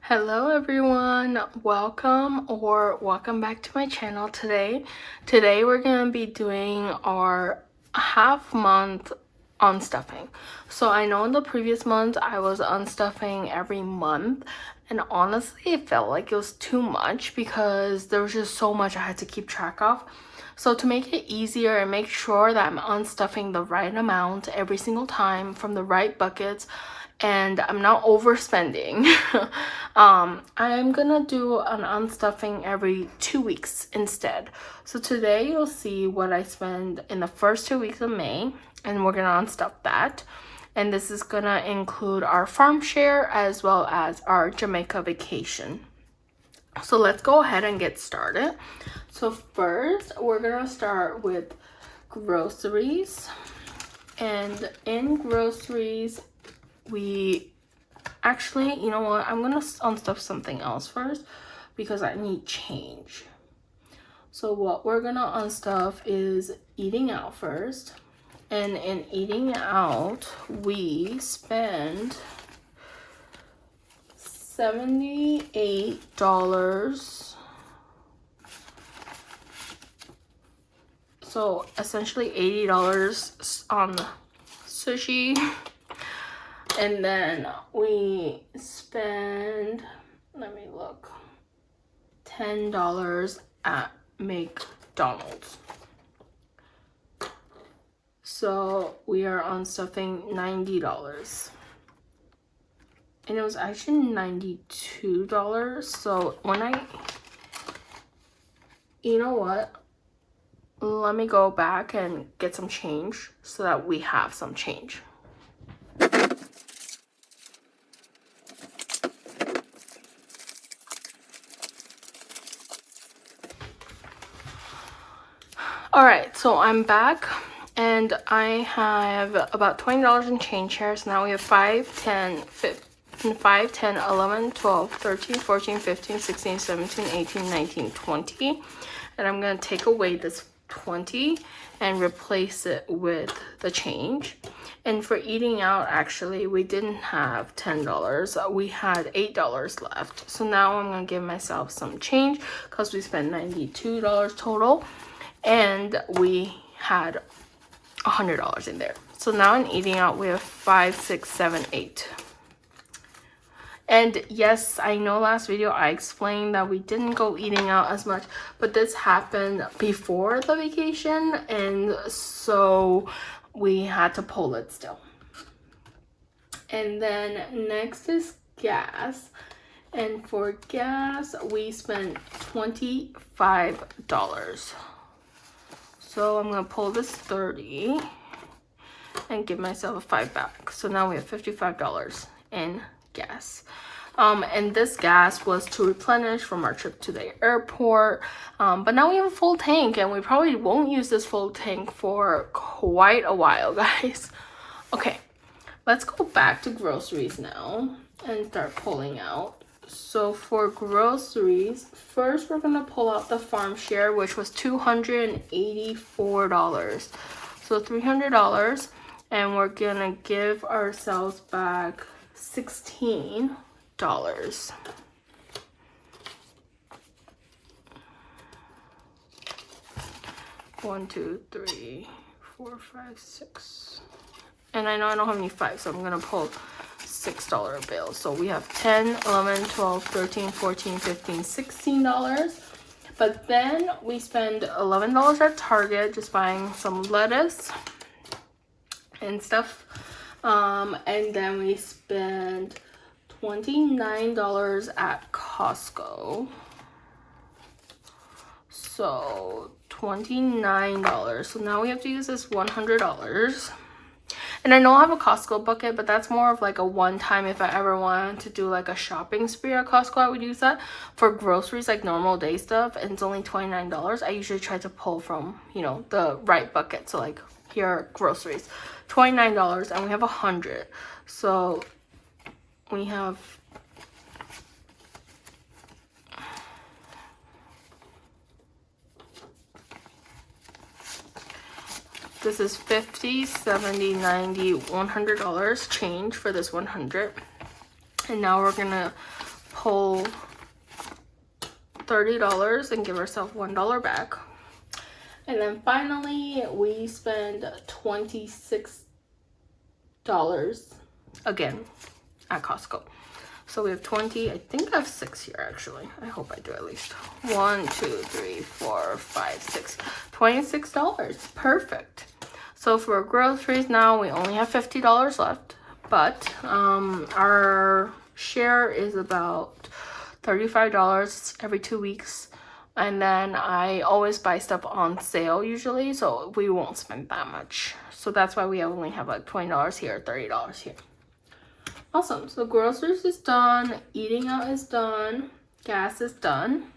Hello everyone, welcome back to my channel today we're gonna be doing our half month unstuffing. So I know in the previous month I was unstuffing every month, and honestly it felt like it was too much because there was just so much I had to keep track of. So to make it easier and make sure that I'm unstuffing the right amount every single time from the right buckets and I'm not overspending, I'm gonna do an unstuffing every 2 weeks instead. So today you'll see what I spend in the first 2 weeks of May, and we're gonna unstuff that. And this is gonna include our farm share as well as our Jamaica vacation. So let's go ahead and get started. So first we're gonna start with groceries, and in groceries we actually, you know what, I'm gonna unstuff something else first because I need change. So what we're gonna unstuff is eating out first, and in eating out we spend $78, so essentially $80 on sushi. And then we spend, let me look, $10 at McDonald's. So we are unstuffing $90. And it was actually $92. So you know what? Let me go back and get some change so that we have some change. Alright, so I'm back and I have about $20 in change here. So now we have 5, 10, 11, 12, 13, 14, 15, 16, 17, 18, 19, 20. And I'm going to take away this 20 and replace it with the change. And for eating out, actually, we didn't have $10. We had $8 left. So now I'm going to give myself some change because we spent $92 total. And we had $100 in there. So now in eating out, we have 5, 6, 7, 8. And yes, I know last video I explained that we didn't go eating out as much, but this happened before the vacation, and so we had to pull it still. And then next is gas. And for gas, we spent $25. So I'm gonna pull this 30 and give myself a 5 back. So now we have $55 in gas. And this gas was to replenish from our trip to the airport. But now we have a full tank, and we probably won't use this full tank for quite a while, guys. Okay, let's go back to groceries now and start pulling out. So for groceries, first we're gonna pull out the farm share, which was $284. So $300, and we're gonna give ourselves back $16. 1, 2, 3, 4, 5, 6. And I know I don't have any 5, so I'm gonna pull $6 bills. So we have 10, 11, 12, 13, 14, 15, $16. But then we spend $11 at Target just buying some lettuce and stuff. And then we spend $29 at Costco. So $29. So now we have to use this $100. And I know I have a Costco bucket, but that's more of like a one-time. If I ever wanted to do like a shopping spree at Costco, I would use that. For groceries, like normal day stuff, and it's only $29, I usually try to pull from, you know, the right bucket. So like here are groceries, $29, and we have 100. So we have this is $50, $70, $90, $100 change for this 100. And now we're gonna pull $30 and give ourselves $1 back. And then finally, we spend $26 again at Costco. So we have 20, I think I have 6 here actually. I hope I do at least. 1, 2, 3, 4, 5, 6. $26. Perfect. So for groceries now, we only have $50 left. But our share is about $35 every 2 weeks. And then I always buy stuff on sale usually, so we won't spend that much. So that's why we only have like $20 here, $30 here. Awesome. So groceries is done, eating out is done, gas is done.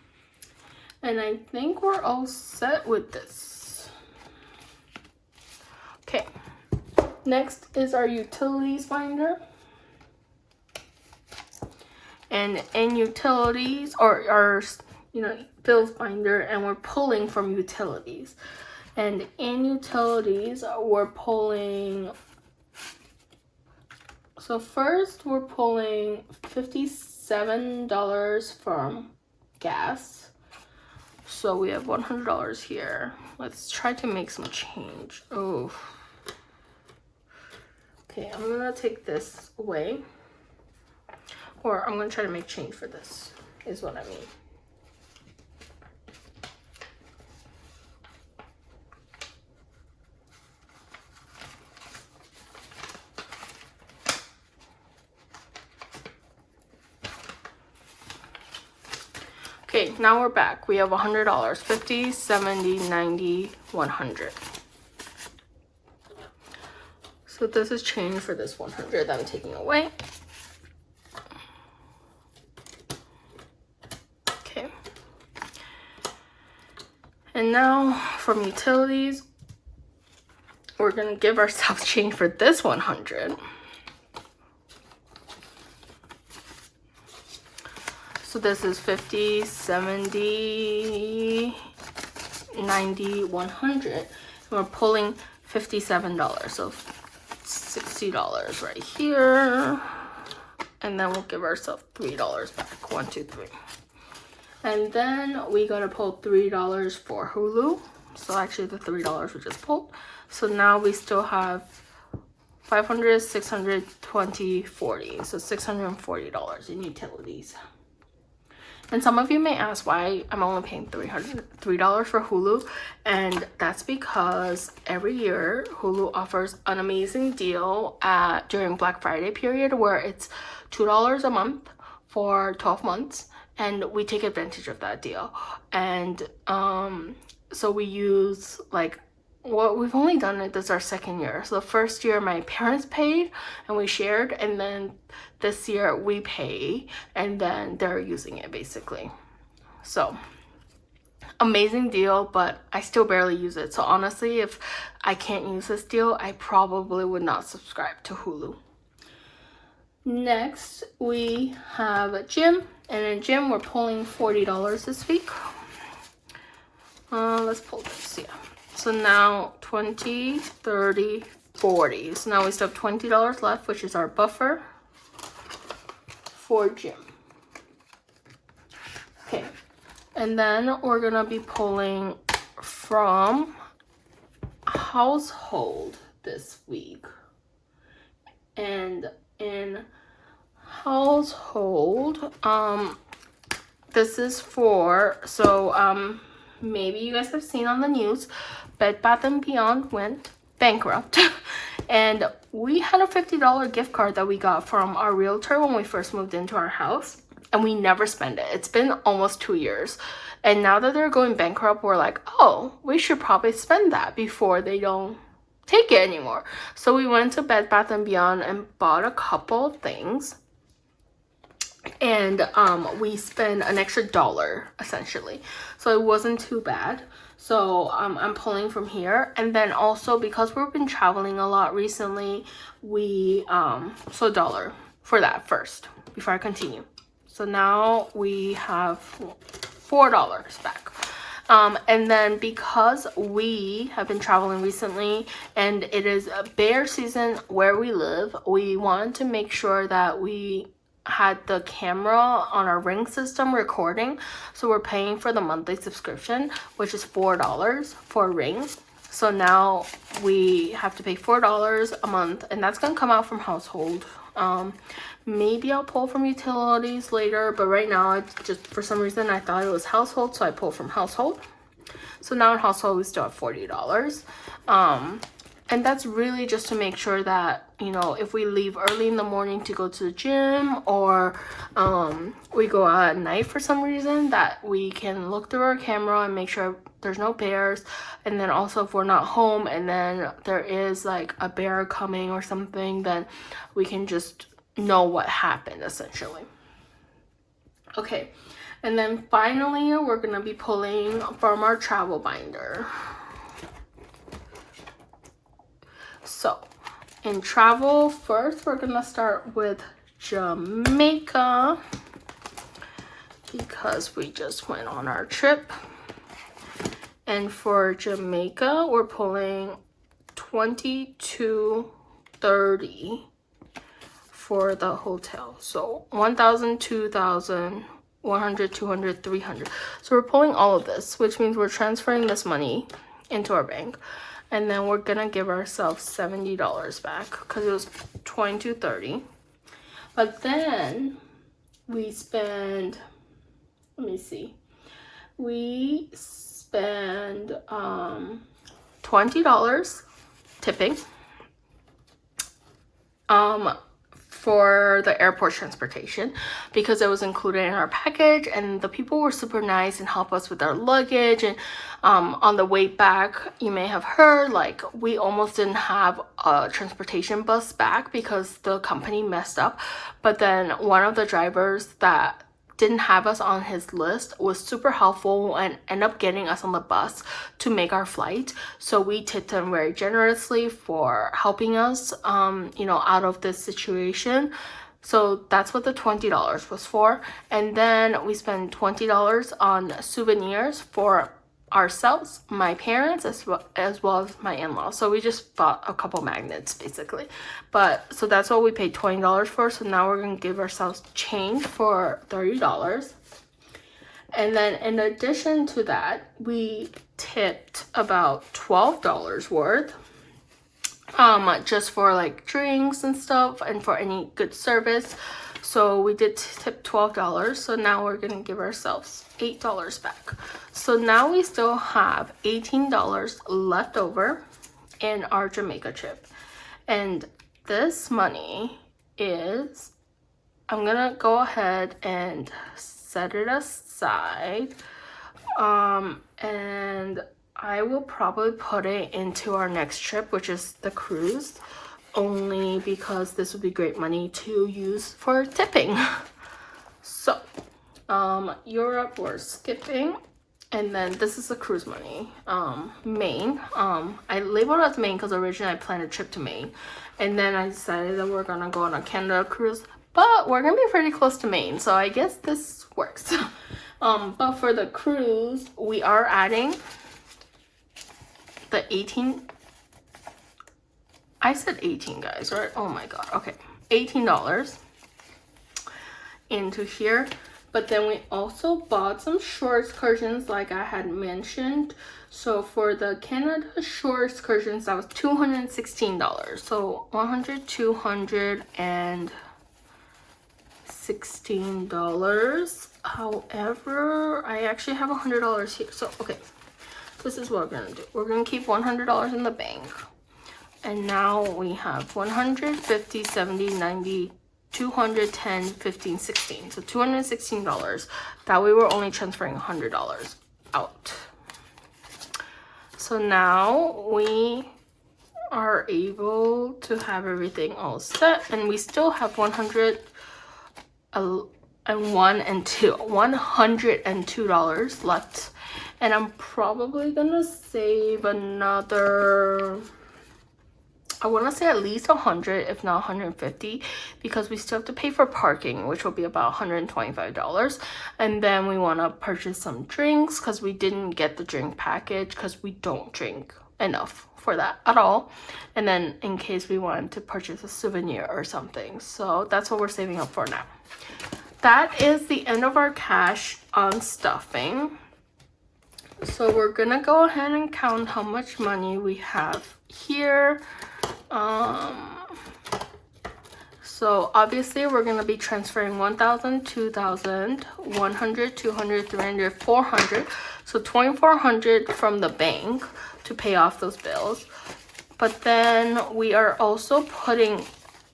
And I think we're all set with this. Okay. Next is our utilities binder. And in utilities, or our, bills binder, and we're pulling from utilities. And in utilities, we're pulling, so first we're pulling $57 from gas. So we have $100 here. Let's try to make some change. Oh. Okay, I'm gonna take this away. Or I'm gonna try to make change for this, is what I mean. Okay, now we're back. We have $100. 50, 70, 90, 100. So this is change for this 100 that I'm taking away. Okay. And now from utilities, we're gonna give ourselves change for this 100. So this is 50, 70, 90, 100. And we're pulling $57. So $60 right here. And then we'll give ourselves $3 back. 1, 2, 3. And then we gotta pull $3 for Hulu. So actually the $3 we just pulled. So now we still have 500, 620, 40. So $640 in utilities. And some of you may ask why I'm only paying $3 for Hulu. And that's because every year Hulu offers an amazing deal during Black Friday period where it's $2 a month for 12 months. And we take advantage of that deal. And so we use we've only done it, this is our second year. So the first year my parents paid and we shared, and then this year we pay and then they're using it basically. So amazing deal, but I still barely use it. So honestly, if I can't use this deal, I probably would not subscribe to Hulu. Next, we have a gym, and in gym we're pulling $40 this week. Let's pull this, yeah. So now 20, 30, 40. So now we still have $20 left, which is our buffer for gym. Okay, and then we're gonna be pulling from household this week. And in household, this is for, maybe you guys have seen on the news, Bed Bath & Beyond went bankrupt. And we had a $50 gift card that we got from our realtor when we first moved into our house. And we never spent it. It's been almost 2 years. And now that they're going bankrupt, we're like, oh, we should probably spend that before they don't take it anymore. So we went to Bed Bath & Beyond and bought a couple things. And we spent an extra $1 essentially. So it wasn't too bad. So I'm pulling from here. And then also because we've been traveling a lot recently, so $1 for that first before I continue. So now we have $4 back. And then because we have been traveling recently and it is a bear season where we live, we wanted to make sure that we had the camera on our Ring system recording, so we're paying for the monthly subscription, which is $4 for Ring. So now we have to pay $4 a month, and that's gonna come out from household. Maybe I'll pull from utilities later, but right now I just, for some reason, I thought it was household, so I pulled from household. So now in household we still have $40. And that's really just to make sure that, you know, if we leave early in the morning to go to the gym, or we go out at night for some reason, that we can look through our camera and make sure there's no bears. And then also if we're not home and then there is like a bear coming or something, then we can just know what happened essentially. Okay, and then finally we're gonna be pulling from our travel binder. So in travel, first we're gonna start with Jamaica because we just went on our trip. And for Jamaica, we're pulling $22.30 for the hotel. So 1,000, 2,000, 100, 200, 300. So we're pulling all of this, which means we're transferring this money into our bank. And then we're gonna give ourselves $70 back because it was $22.30. But then we spend, let me see, we spend $20 tipping for the airport transportation because it was included in our package, and the people were super nice and helped us with our luggage. And on the way back, you may have heard, like, we almost didn't have a transportation bus back because the company messed up. But then one of the drivers that didn't have us on his list was super helpful and ended up getting us on the bus to make our flight. So we tipped him very generously for helping us, you know, out of this situation. So that's what the $20 was for. And then we spent $20 on souvenirs for ourselves, my parents, as well as my in-laws. So we just bought a couple magnets basically. But so that's what we paid $20 for. So now we're gonna give ourselves change for $30. And then in addition to that, we tipped about $12 worth just for like drinks and stuff and for any good service. So we did tip $12. So now we're gonna give ourselves $8 back. So now we still have $18 left over in our Jamaica trip. And this money is, I'm gonna go ahead and set it aside. And I will probably put it into our next trip, which is the cruise, only because this would be great money to use for tipping. So Europe we're skipping, and then this is the cruise money. Maine, I labeled it as Maine because originally I planned a trip to Maine, and then I decided that we're gonna go on a Canada cruise, but we're gonna be pretty close to Maine, so I guess this works. But for the cruise, we are adding the 18, I said 18 guys, right? Oh my god. Okay, $18 into here. But then we also bought some shore excursions like I had mentioned. So for the Canada shore excursions, that was $216. So $216. However, I actually have $100 here. So okay, this is what we're gonna do. We're gonna keep $100 in the bank. And now we have 150, 70, 90, 210, 15, 16. So $216. That way we're only transferring $100 out. So now we are able to have everything all set, and we still have $102 left. And I'm probably gonna save another, I want to say at least 100, if not 150, because we still have to pay for parking, which will be about $125. And then we want to purchase some drinks because we didn't get the drink package because we don't drink enough for that at all. And then in case we want to purchase a souvenir or something. So that's what we're saving up for now. That is the end of our cash on stuffing. So we're gonna go ahead and count how much money we have here. So obviously we're gonna be transferring 1,000, 2,000, 100, 200, 300, 400. So 2,400 from the bank to pay off those bills. But then we are also putting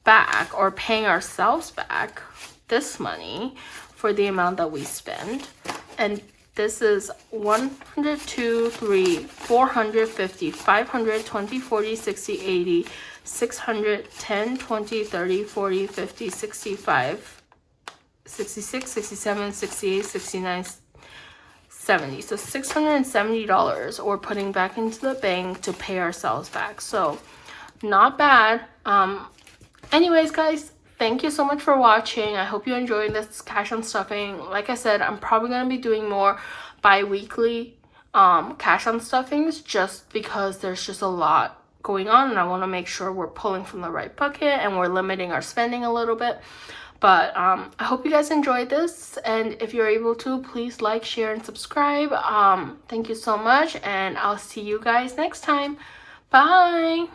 back or paying ourselves back this money for the amount that we spend. And this is 100, 2, 3, 450, 500, 20, 40, 60, 80, 600, 10, 20, 30, 40, 50, 65, 66, 67, 68, 69, 70. So $670 we're putting back into the bank to pay ourselves back. So not bad. Anyways, guys, thank you so much for watching. I hope you enjoyed this cash on stuffing. Like I said, I'm probably going to be doing more bi-weekly cash on stuffings just because there's just a lot going on and I want to make sure we're pulling from the right bucket and we're limiting our spending a little bit. But I hope you guys enjoyed this, and if you're able to, please like, share, and subscribe. Thank you so much, and I'll see you guys next time. Bye.